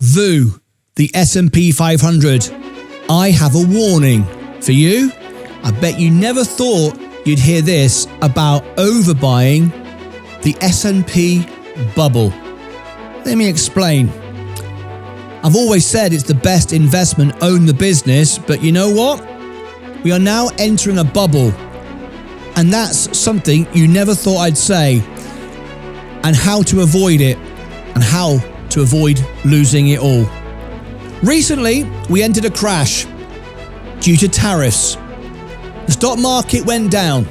VOO, the S&P 500. I have a warning for you. I bet you never thought you'd hear this about overbuying the S&P bubble. Let me explain. I've always said it's the best investment, own the business, but you know what? We are now entering a bubble, and that's something you never thought I'd say, and how to avoid it, and how to avoid losing it all. Recently, we entered a crash due to tariffs. The stock market went down.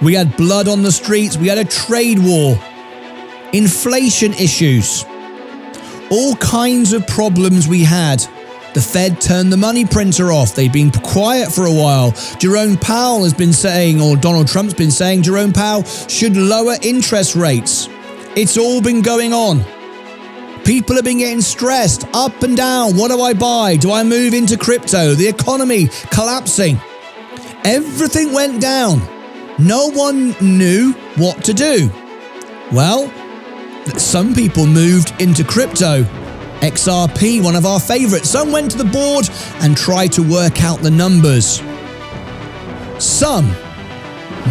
We had blood on the streets. We had a trade war, inflation issues, all kinds of problems we had. The Fed turned the money printer off. They've been quiet for a while. Jerome Powell has been saying, or Donald Trump's been saying, Jerome Powell should lower interest rates. It's all been going on. People have been getting stressed up and down. What do I buy? Do I move into crypto? The economy collapsing. Everything went down. No one knew what to do. Well, some people moved into crypto. XRP, one of our favorites. Some went to the board and tried to work out the numbers.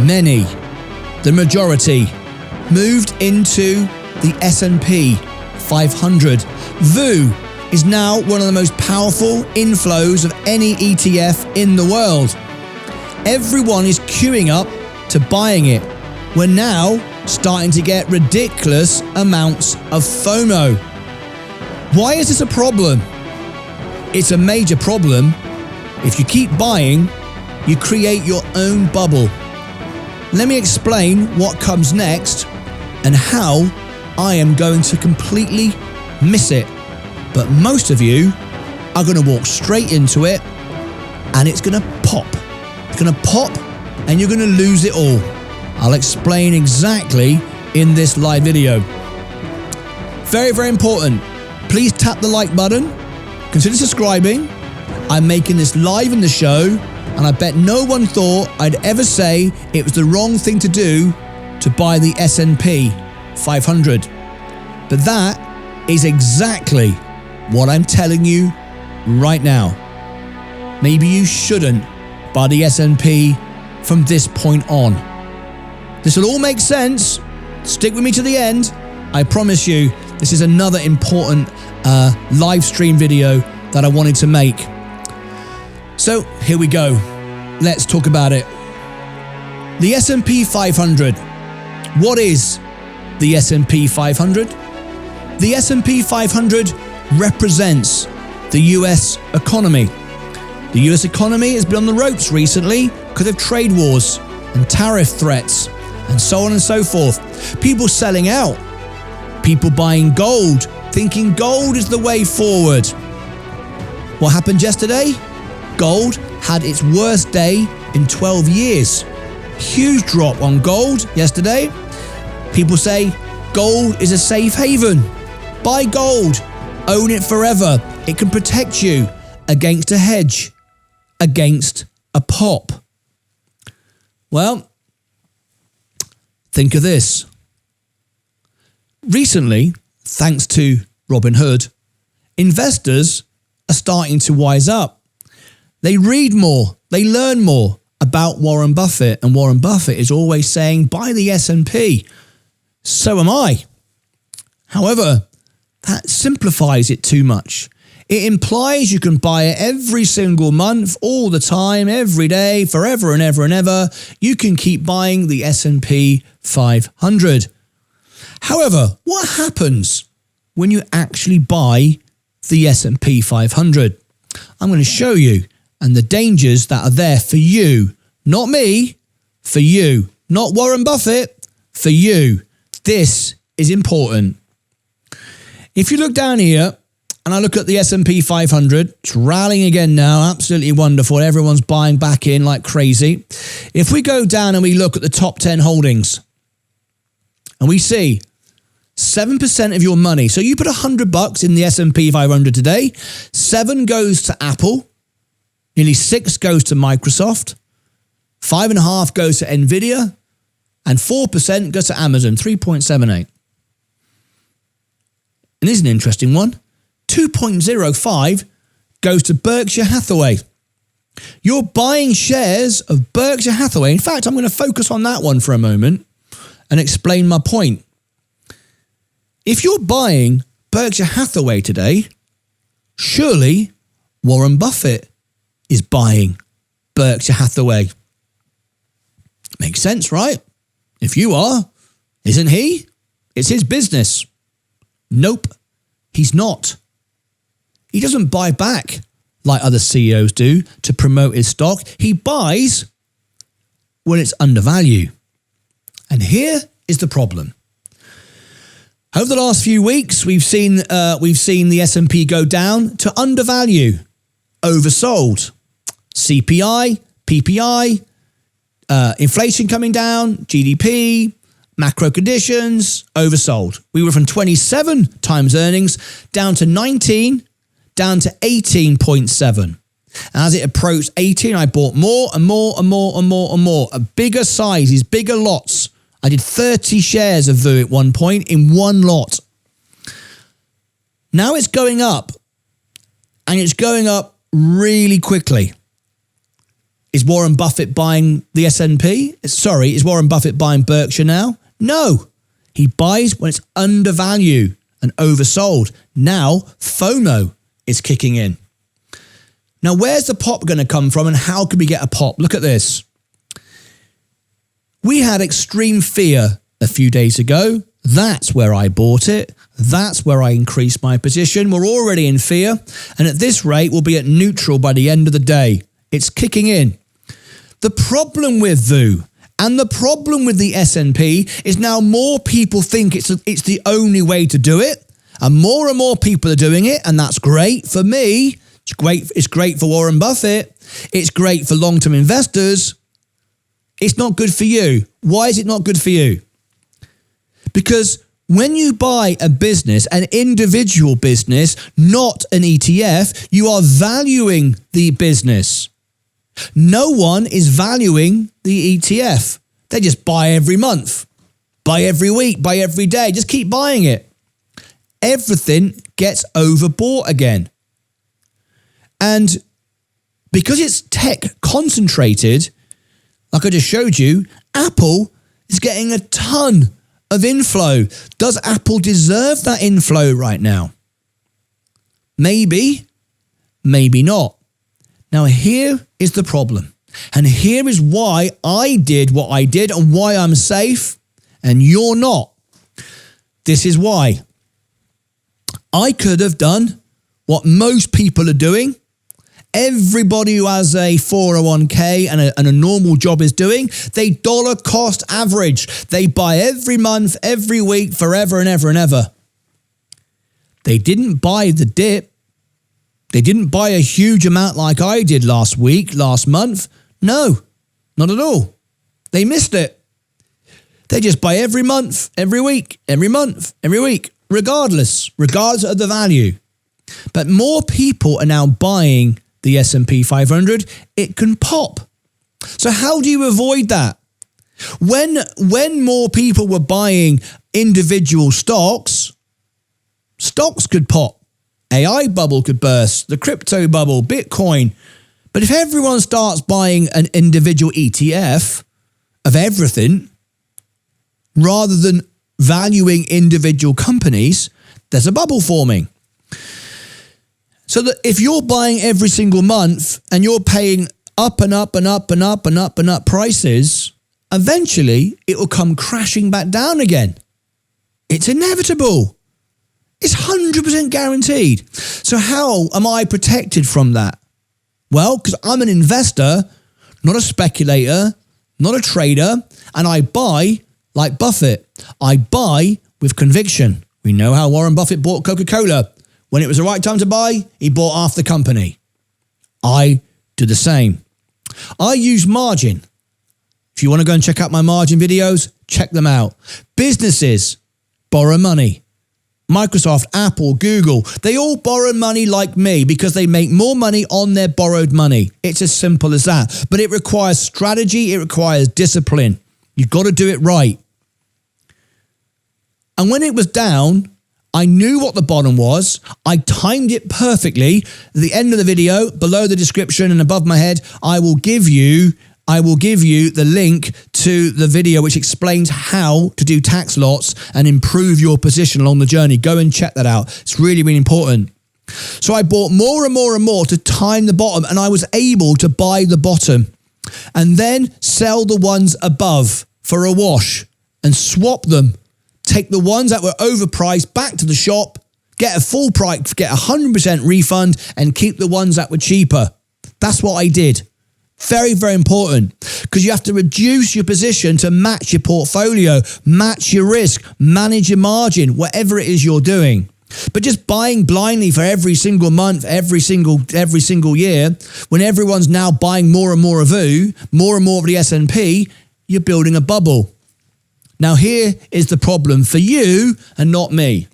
Many, the majority, moved into the S&P 500. VOO is now one of the most powerful inflows of any ETF in the world. Everyone is queuing up to buying it. We're now starting to get ridiculous amounts of FOMO. Why is this a problem? It's a major problem. If you keep buying, you create your own bubble. Let me explain what comes next and how I am going to completely miss it. But most of you are going to walk straight into it and it's going to pop. It's going to pop and you're going to lose it all. I'll explain exactly in this live video. Very, very important. Please tap the like button. Consider subscribing. I'm making this live in the show, and I bet no one thought I'd ever say it was the wrong thing to do to buy the S&P 500. But that is exactly what I'm telling you right now. Maybe you shouldn't buy the S&P from this point on. This will all make sense. Stick with me to the end. I promise you, this is another important live stream video that I wanted to make. So here we go. Let's talk about it. The S&P 500. What is the S&P 500? The S&P 500 represents the US economy. The US economy has been on the ropes recently because of trade wars and tariff threats and so on and so forth. People selling out. People buying gold, thinking gold is the way forward. What happened yesterday? Gold had its worst day in 12 years. Huge drop on gold yesterday. People say gold is a safe haven. Buy gold. Own it forever. It can protect you against a hedge, against a pop. Well, think of this. Recently, thanks to Robinhood, investors are starting to wise up. They read more, they learn more about Warren Buffett, and Warren Buffett is always saying, buy the S&P. So am I. However, that simplifies it too much. It implies you can buy it every single month, all the time, every day, forever and ever and ever. You can keep buying the S&P 500. However, what happens when you actually buy the S&P 500? I'm going to show you, and the dangers that are there for you, not me, for you, not Warren Buffett, for you. This is important. If you look down here, and I look at the S&P 500, it's rallying again now, absolutely wonderful. Everyone's buying back in like crazy. If we go down and we look at the top 10 holdings, and we see 7% of your money. So you put $100 in the S&P 500 today, 7 goes to Apple, nearly 6 goes to Microsoft, 5.5 goes to Nvidia, and 4% goes to Amazon, 3.78. And this is an interesting one. 2.05 goes to Berkshire Hathaway. You're buying shares of Berkshire Hathaway. In fact, I'm going to focus on that one for a moment and explain my point. If you're buying Berkshire Hathaway today, surely Warren Buffett is buying Berkshire Hathaway. Makes sense, right? If you are, isn't he? It's his business. Nope, he's not. He doesn't buy back like other CEOs do to promote his stock. He buys when it's undervalued. And here is the problem. Over the last few weeks, we've seen the S&P go down to undervalue, oversold. CPI, PPI, inflation coming down, GDP, macro conditions, oversold. We were from 27 times earnings down to 19, down to 18.7. And as it approached 18, I bought more and more and more and more and more. A bigger sizes, bigger lots. I did 30 shares of VU at one point in one lot. Now it's going up, and it's going up really quickly. Is Warren Buffett buying the S&P? Sorry, is Warren Buffett buying Berkshire now? No. He buys when it's undervalued and oversold. Now FOMO is kicking in. Now, where's the pop going to come from, and how can we get a pop? Look at this. We had extreme fear a few days ago. That's where I bought it. That's where I increased my position. We're already in fear, and at this rate, we'll be at neutral by the end of the day. It's kicking in. The problem with VU and the problem with the S&P is now more people think it's the only way to do it, and more people are doing it, and that's great for me. It's great for Warren Buffett. It's great for long-term investors. It's not good for you. Why is it not good for you? Because when you buy a business, an individual business, not an ETF, you are valuing the business. No one is valuing the ETF. They just buy every month, buy every week, buy every day. Just keep buying it. Everything gets overbought again. And because it's tech concentrated, like I just showed you, Apple is getting a ton of inflow. Does Apple deserve that inflow right now? Maybe, maybe not. Now, here is the problem. And here is why I did what I did and why I'm safe and you're not. This is why. I could have done what most people are doing. Everybody who has a 401k and a normal job is doing, they dollar cost average. They buy every month, every week, forever and ever and ever. They didn't buy the dip. They didn't buy a huge amount like I did last week, last month. No, not at all. They missed it. They just buy every month, every week, every month, every week, regardless of the value. But more people are now buying the S&P 500. It can pop. So how do you avoid that? When more people were buying individual stocks could pop. AI bubble could burst, the crypto bubble, Bitcoin. But if everyone starts buying an individual ETF of everything, rather than valuing individual companies, there's a bubble forming. So that if you're buying every single month and you're paying up and up and up and up and up and up prices, eventually it will come crashing back down again. It's inevitable. It's 100% guaranteed. So how am I protected from that? Well, because I'm an investor, not a speculator, not a trader, and I buy like Buffett. I buy with conviction. We know how Warren Buffett bought Coca-Cola. When it was the right time to buy, he bought half the company. I do the same. I use margin. If you want to go and check out my margin videos, check them out. Businesses borrow money. Microsoft, Apple, Google, they all borrow money like me because they make more money on their borrowed money. It's as simple as that. But it requires strategy. It requires discipline. You've got to do it right. And when it was down, I knew what the bottom was. I timed it perfectly. At the end of the video, below the description and above my head, I will give you the link to the video which explains how to do tax lots and improve your position along the journey. Go and check that out. It's really, really important. So I bought more and more and more to time the bottom, and I was able to buy the bottom and then sell the ones above for a wash and swap them. Take the ones that were overpriced back to the shop, get a full price, get 100% refund, and keep the ones that were cheaper. That's what I did. Very, very important, because you have to reduce your position to match your portfolio, match your risk, manage your margin, whatever it is you're doing. But just buying blindly for every single month, every single year, when everyone's now buying more and more of VU, more and more of the S&P, you're building a bubble. Now here is the problem for you and not me.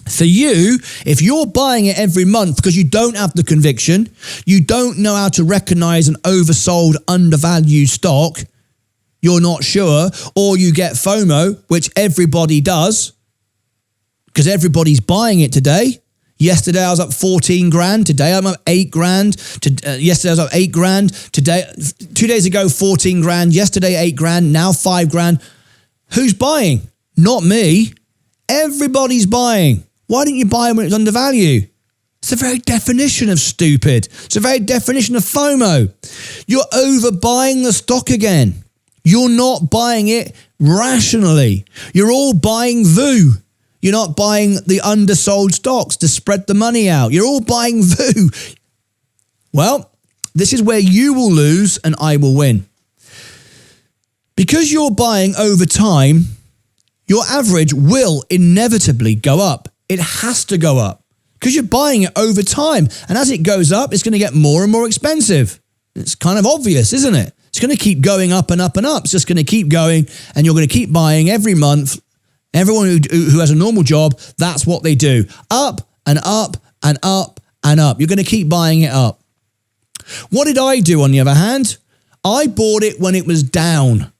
For you, if you're buying it every month because you don't have the conviction, you don't know how to recognize an oversold, undervalued stock, you're not sure, or you get FOMO, which everybody does, because everybody's buying it today. Yesterday I was up 14 grand. Today I'm up 8 grand. Yesterday I was up 8 grand. Today, 2 days ago, 14 grand. Yesterday, 8 grand. Now 5 grand. Who's buying? Not me. Everybody's buying. Why didn't you buy when it's undervalued? It's the very definition of stupid. It's the very definition of FOMO. You're overbuying the stock again. You're not buying it rationally. You're all buying VU. You're not buying the undersold stocks to spread the money out. You're all buying VU. Well, this is where you will lose and I will win. Because you're buying over time, your average will inevitably go up. It has to go up because you're buying it over time. And as it goes up, it's going to get more and more expensive. It's kind of obvious, isn't it? It's going to keep going up and up and up. It's just going to keep going, and you're going to keep buying every month. Everyone who has a normal job, that's what they do. Up and up and up and up. You're going to keep buying it up. What did I do, on the other hand? I bought it when it was down,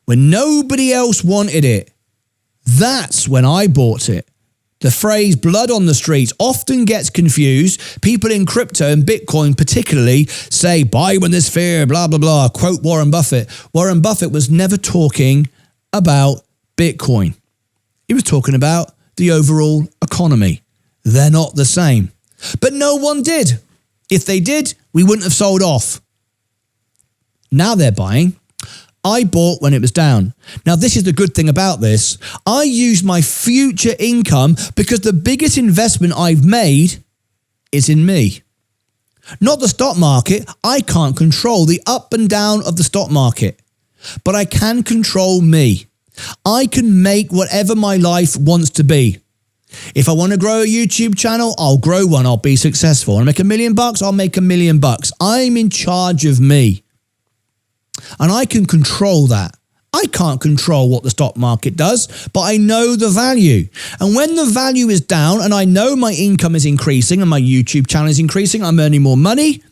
when nobody else wanted it. That's when I bought it. The phrase blood on the streets often gets confused. People in crypto and Bitcoin particularly say, buy when there's fear, blah, blah, blah. Quote Warren Buffett. Warren Buffett was never talking about Bitcoin. He was talking about the overall economy. They're not the same. But no one did. If they did, we wouldn't have sold off. Now they're buying. I bought when it was down. Now, this is the good thing about this. I use my future income because the biggest investment I've made is in me. Not the stock market. I can't control the up and down of the stock market, but I can control me. I can make whatever my life wants to be. If I want to grow a YouTube channel, I'll grow one. I'll be successful. I want to make $1 million, I'll make $1 million. I'm in charge of me. And I can control that. I can't control what the stock market does, but I know the value. And when the value is down and I know my income is increasing and my YouTube channel is increasing, I'm earning more money,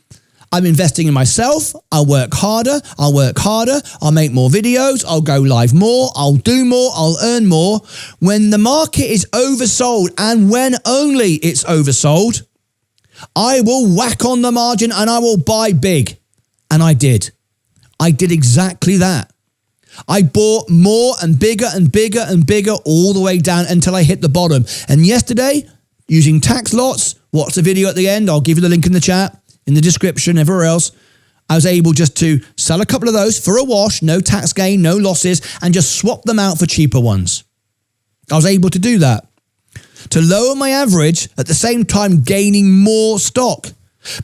I'm investing in myself, I'll work harder, I'll make more videos, I'll go live more, I'll do more, I'll earn more. When the market is oversold, and when only it's oversold, I will whack on the margin and I will buy big. And I did. I did exactly that. I bought more and bigger and bigger and bigger all the way down until I hit the bottom. And yesterday, using tax lots, watch the video at the end. I'll give you the link in the chat, in the description, everywhere else. I was able just to sell a couple of those for a wash, no tax gain, no losses, and just swap them out for cheaper ones. I was able to do that. To lower my average, at the same time gaining more stock.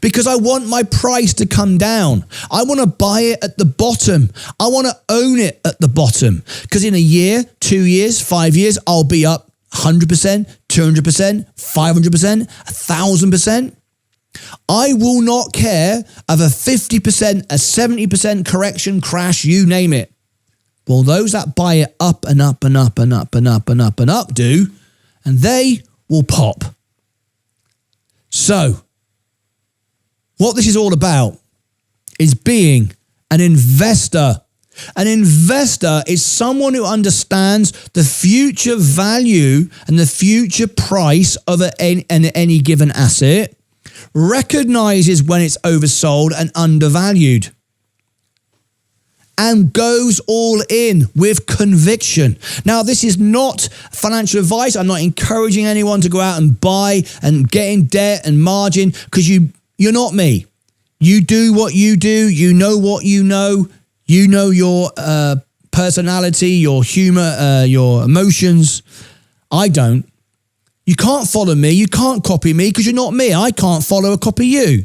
Because I want my price to come down. I want to buy it at the bottom. I want to own it at the bottom. Because in a year, 2 years, 5 years, I'll be up 100%, 200%, 500%, 1,000%. I will not care of a 50%, a 70% correction, crash, you name it. Well, those that buy it up and up and up and up and up and up and up do, and they will pop. So, what this is all about is being an investor. An investor is someone who understands the future value and the future price of any given asset, recognizes when it's oversold and undervalued, and goes all in with conviction. Now, this is not financial advice. I'm not encouraging anyone to go out and buy and get in debt and margin, because you're not me. You do what you do. You know what you know. You know your personality, your humor, your emotions. I don't. You can't follow me. You can't copy me because you're not me. I can't follow or copy you.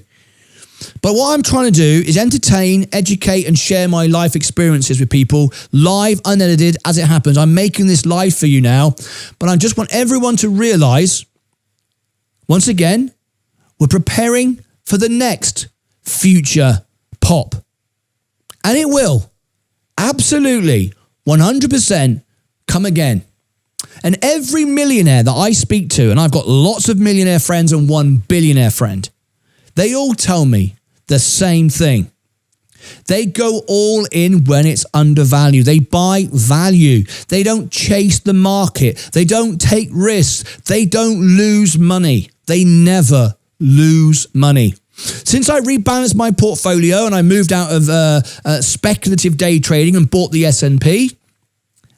But what I'm trying to do is entertain, educate, and share my life experiences with people, live, unedited, as it happens. I'm making this live for you now, but I just want everyone to realize, once again, we're preparing for the next future pop. And it will, absolutely, 100% come again. And every millionaire that I speak to, and I've got lots of millionaire friends and one billionaire friend, they all tell me the same thing. They go all in when it's undervalued. They buy value. They don't chase the market. They don't take risks. They don't lose money. They never lose money. Since I rebalanced my portfolio and I moved out of speculative day trading and bought the S&P,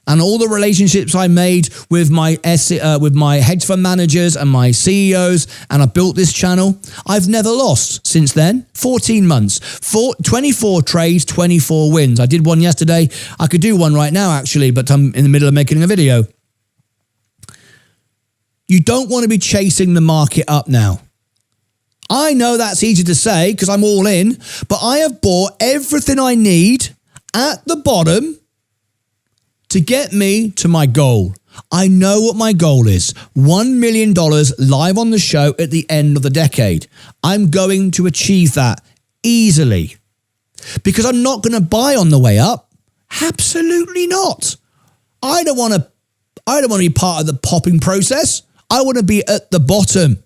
and all the relationships I made with my hedge fund managers and my CEOs, and I built this channel, I've never lost since then. 14 months, 24 trades, 24 wins. I did one yesterday. I could do one right now, actually, but I'm in the middle of making a video. You don't want to be chasing the market up now. I know that's easy to say because I'm all in, but I have bought everything I need at the bottom to get me to my goal. I know what my goal is. $1 million live on the show at the end of the decade. I'm going to achieve that easily because I'm not going to buy on the way up. Absolutely not. I don't want to be part of the popping process. I want to be at the bottom.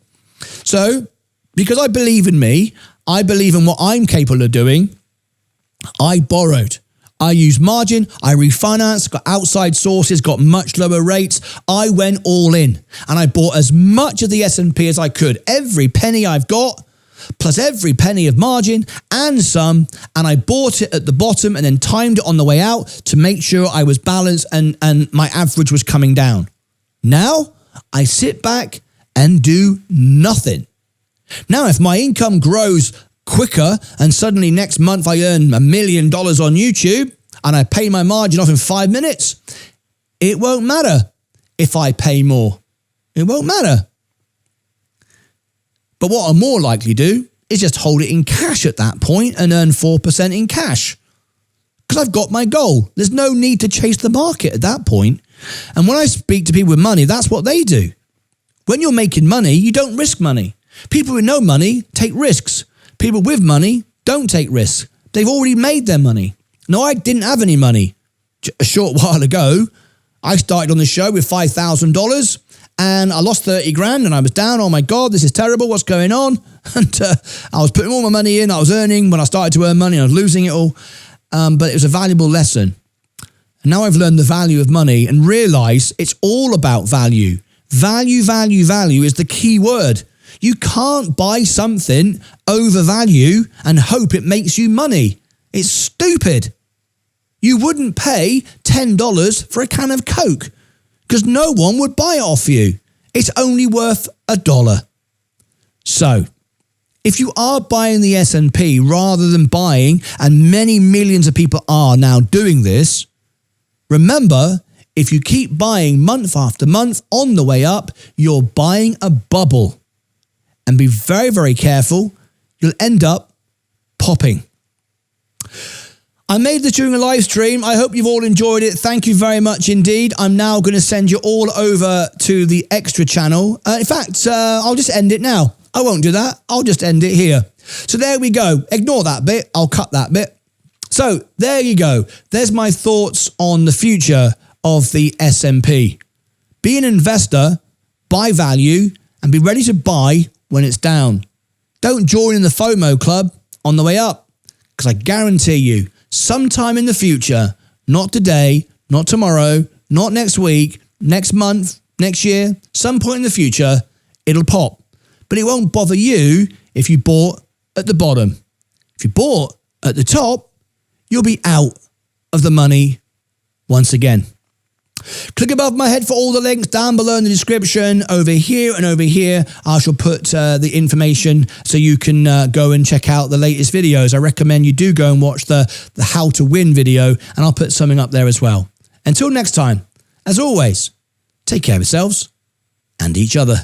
So, because I believe in me, I believe in what I'm capable of doing, I borrowed. I used margin, I refinanced, got outside sources, got much lower rates. I went all in and I bought as much of the S&P as I could. Every penny I've got, plus every penny of margin and some, and I bought it at the bottom and then timed it on the way out to make sure I was balanced and my average was coming down. Now, I sit back and do nothing. Now, if my income grows quicker and suddenly next month I earn $1 million on YouTube and I pay my margin off in 5 minutes, it won't matter if I pay more. It won't matter. But what I'm more likely to do is just hold it in cash at that point and earn 4% in cash because I've got my goal. There's no need to chase the market at that point. And when I speak to people with money, that's what they do. When you're making money, you don't risk money. People with no money take risks. People with money don't take risks. They've already made their money. No, I didn't have any money. A short while ago, I started on the show with $5,000 and I lost 30 grand and I was down. Oh my God, this is terrible. What's going on? And I was putting all my money in. I was earning when I started to earn money. I was losing it all. But it was a valuable lesson. And now I've learned the value of money and realized it's all about value. Value, value, value is the key word. You can't buy something over value and hope it makes you money. It's stupid. You wouldn't pay $10 for a can of Coke because no one would buy it off you. It's only worth $1. So, if you are buying the S&P rather than buying, and many millions of people are now doing this, remember, if you keep buying month after month on the way up, you're buying a bubble. And be very, very careful. You'll end up popping. I made this during a live stream. I hope you've all enjoyed it. Thank you very much indeed. I'm now going to send you all over to the extra channel. In fact, I'll just end it now. I won't do that. I'll just end it here. So there we go. Ignore that bit. I'll cut that bit. So there you go. There's my thoughts on the future of the S&P. Be an investor, buy value, and be ready to buy when it's down. Don't join in the FOMO club on the way up, because I guarantee you, sometime in the future, Not today, not tomorrow, not next week, next month, next year, some point in the future, it'll pop. But it won't bother you if you bought at the bottom. If you bought at the top, you'll be out of the money once again. Click above my head for all the links down below in the description. Over here and over here, I shall put the information so you can go and check out the latest videos. I recommend you do go and watch the how to win video, and I'll put something up there as well. Until next time, as always, take care of yourselves and each other.